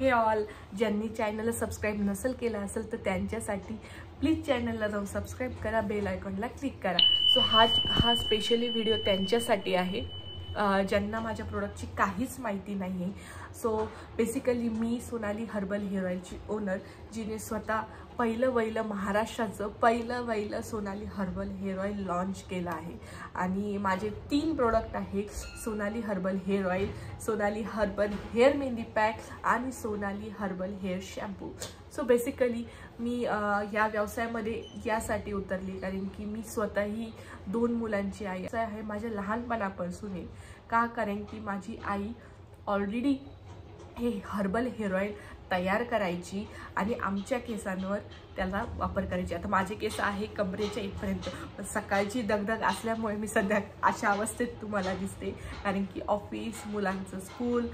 हे ऑल ज्यांनी चॅनलला सबस्क्राईब नसेल केलं असेल तर त्यांच्यासाठी प्लीज चॅनलला जाऊन सबस्क्राईब करा, बेल आयकॉनला क्लिक करा. सो हा स्पेशली व्हिडिओ त्यांच्यासाठी आहे ज्यांना माझ्या प्रोडक्टची काहीच माहिती नाही आहे. सो बेसिकली मी सोनाली हर्बल हेअर ऑइलची ओनर, जिने स्वतः पहिलं महाराष्ट्राचं पहिलं Sonali herbal hair oil launch केलं आहे. आणि माझे 3 प्रोडक्ट आहे, Sonali herbal hair oil, Sonali herbal hair mehndi pack आणि Sonali herbal hair shampoo. So basically मी या व्यवसायामध्ये यासाठी उतरली कारण की मी स्वतःही 2 मुलांची आई आहे. माझ्या लहानपणापासून का, कारण की माझी आई ऑलरेडी हे हर्बल हेअर ऑइल तयार करायची आणि आमच्या केसांवर त्याला वापर करायची. आता माझे केस आहे कमरेच्या इथपर्यंत, पण सकाळची दगदग असल्यामुळे मी सध्या अशा अवस्थेत तुम्हाला दिसते, कारण की ऑफिस, मुलांचं स्कूल,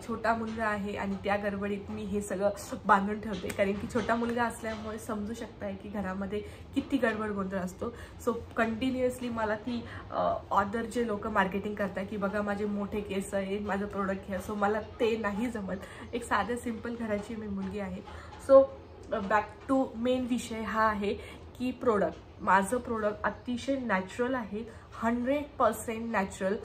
छोटा मुलगा आहे आणि त्या गडबडीत मी हे सगळं बांधून ठेवते. कारण की छोटा मुलगा असल्यामुळे समजू शकताय की घरामध्ये किती गडबड गोंधळ असतो. सो कंटिन्युअसली मला ती ऑर्डर जे लोक मार्केटिंग करतात की बघा माझे मोठे केस आहे, माझं प्रोडक्ट घ्या, सो मला ते नाही जमत. एक साधं सिंपल घराची मी मुलगी आहे. सो बॅक टू मेन विषय हा आहे की माझं प्रोडक्ट अतिशय नॅचरल आहे, 100% नॅचरल,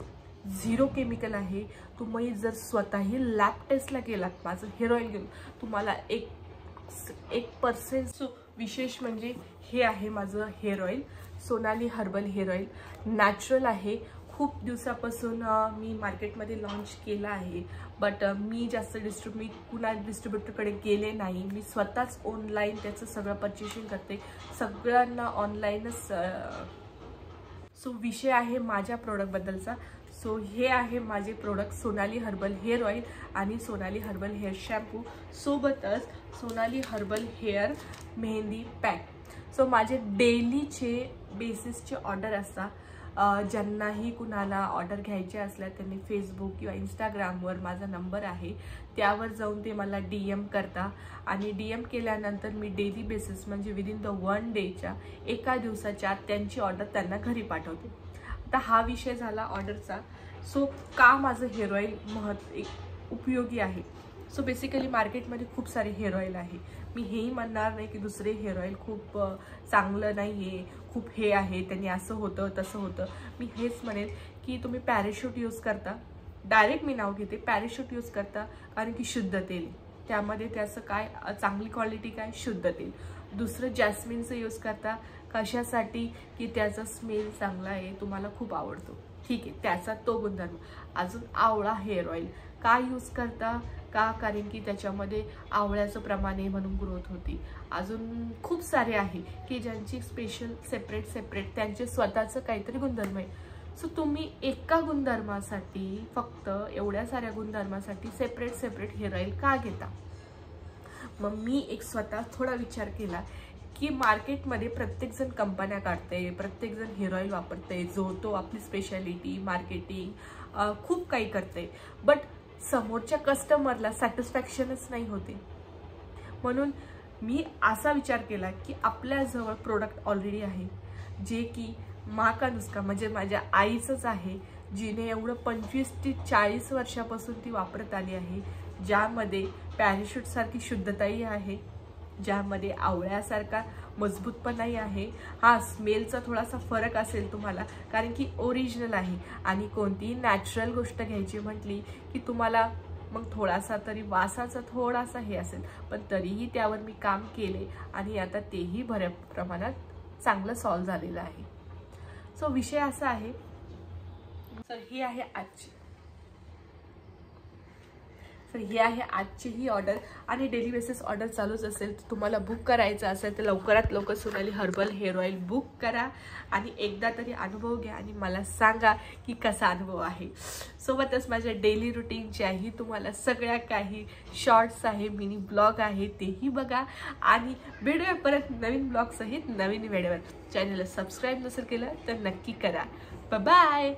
0 केमिकल आहे. तुम्ही जर स्वतःही लॅब टेस्टला गेलात माझं हेअर ऑइल घेऊन, तुम्हाला 1% विशेष म्हणजे हे आहे माझं hair oil, Sonali herbal hair oil, natural आहे. खूप दिवसापासून मी मार्केटमध्ये लॉन्च केला आहे, बट मी जास्त डिस्ट्रीब्युटरकडे गेले नाही. मी स्वतःच ऑनलाईन त्याचं सगळं परचेसिंग करते, सगळ्यांना ऑनलाईनच. सो विषय आहे माझ्या प्रोडक्टबद्दलचा. सो हे आहे माझे product, Sonali herbal hair oil आणि सोनाली हर्बल हेअर शॅम्पू, सोबतच Sonali herbal hair mehndi pack. So माझे डेलीचे बेसिसचे ऑर्डर असतात. ज्यांनाही कुणाला ऑर्डर घ्यायचे असल्या त्यांनी फेसबुक किंवा इंस्टाग्रामवर माझा नंबर आहे, त्यावर जाऊन ते मला DM करता आणि DM केल्यानंतर मी डेली बेसिस म्हणजे विदिन द 1 डेच्या 1 दिवसाच्या त्यांची ऑर्डर त्यांना घरी पाठवते. आता हा विषय झाला ऑर्डरचा. सो का माझं हेअर ऑइल उपयोगी आहे. सो बेसिकली मार्केटमध्ये खूप सारे हेअर ऑइल आहे. मी हेही म्हणणार नाही की दुसरे हेअर ऑइल खूप चांगलं नाही आहे, खूप हे आहे, त्यांनी असं होतं तसं होतं. मी हेच म्हणेन की तुम्ही पॅराशूट यूज करता, डायरेक्ट मी नाव घेते, पॅराशूट यूज करता कारण की शुद्ध तेल, त्यामध्ये त्याचं काय चांगली क्वालिटी काय, शुद्ध तेल. दुसरं जॅस्मिनचं यूज करता, कशासाठी की त्याचा स्मेल चांगला आहे, तुम्हाला खूप आवडतो, ठीक आहे, त्याचा तो गुणधर्म. अजून आवळा हेअर ऑइल का यूज करता, का, कारण की त्याच्यामध्ये आवळ्याचं प्रमाण आहे म्हणून ग्रोथ होती. अजून खूप सारे आहे की ज्यांची स्पेशल सेपरेट त्यांचे स्वतःचं काहीतरी गुणधर्म आहे. सो तुम्ही एका गुणधर्मासाठी, फक्त एवढ्या साऱ्या गुणधर्मासाठी सेपरेट हेअर ऑइल का घेता. मग मी एक स्वतः थोडा विचार केला की मार्केटमध्ये प्रत्येकजण कंपन्या काढते, प्रत्येकजण हेअर ऑइल वापरते, जो तो आपली स्पेशालिटी, मार्केटिंग खूप काही करते, बट समोरच्या कस्टमरला सॅटिस्फॅक्शनच नाही होते. म्हणून मी असा विचार केला की आपल्याजवळ प्रोडक्ट ऑलरेडी आहे जे की माँ का नुस्खा म्हणजे माझ्या आईचंच आहे, जिने एवढं 25 ते 40 वर्षापासून ती वापरत आली आहे, ज्यामध्ये पॅराशूटसारखी शुद्धताही आहे, ज्यामध्ये आवळ्यासारखा मजबूतपणाही आहे. हा स्मेलचा थोडासा फरक असेल तुम्हाला कारण की ओरिजिनल आहे. आणि कोणतीही नॅचरल गोष्ट घ्यायची म्हटली की तुम्हाला मग थोडासा तरी वासाचा थोडासा हे असेल, पण तरीही त्यावर मी काम केले आणि आता तेही बऱ्या प्रमाणात चांगलं सॉल्व झालेलं आहे. सो विषय असा आहे. सर ही आहे आजची ही ऑर्डर आणि डेली बेसिस ऑर्डर चालूच असेल. तर तुम्हाला बुक करायचं असेल तर लवकरात लवकर Sonali herbal hair oil book करा आणि एकदा तरी अनुभव घ्या आणि मला सांगा की कसा अनुभव आहे. सोबतच माझ्या डेली रुटीनचे आहे, तुम्हाला सगळ्या काही शॉर्ट्स आहे, मिनी ब्लॉग आहे, तेही बघा आणि भेटूया परत नवीन ब्लॉग सहित नवीन व्हिडिओवर. चॅनलला सबस्क्राईब नसेल केलं तर नक्की करा. बाय.